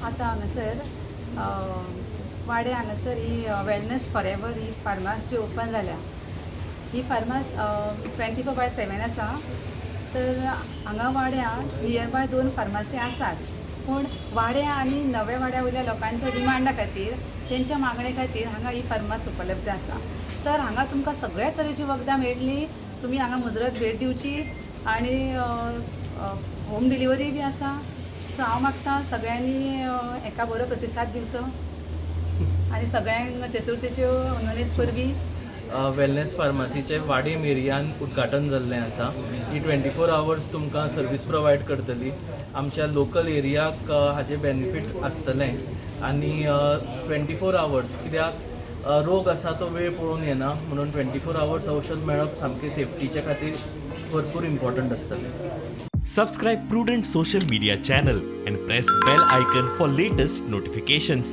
आतां हांगासर वाडे हांगासर ही वेलनेस फॉरएवर ही फार्मास जी ओपन जाल्या. ही फार्मास 24/7 आसा. तर हांगा वाड्या नियर बाय 2 फार्मासी आसात. पूण वाड्या आनी नव्या वाड्या वयल्या लोकांच्या डिमांडा खातीर तेंच्या मागणे खातीर हांगा ही फार्मास उपलब्ध आसा. तर हांगा तुमकां सगळ्या तरेची वखदां मेळटली. तुमी हांगा मुजरत भेट दिवची आनी होम डिलिव्हरी बी आसा. सो हांव मागतां सगळ्यांनी एका बरो प्रतिसाद दिवचो आनी सगळ्यांक चतुर्थीच्यो नोंदणीत परबीं. वेलनेस फार्मासीचे वाडेम एरियान उद्घाटन जाल्लें आसा. ही 24 आवर्स तुमकां सर्वीस प्रोवायड करतली. आमच्या लोकल एरियाक हाजें बेनिफीट आसतलें आनी 24 आवर्स कित्याक रोग आसा तो वेळ पळोवन येना म्हणून 24 आवर्स औषध मेळप सामकें सेफ्टीच्या खातीर भरपूर इम्पॉर्टंट आसतलें. Subscribe Prudent social media channel and press bell icon for latest notifications.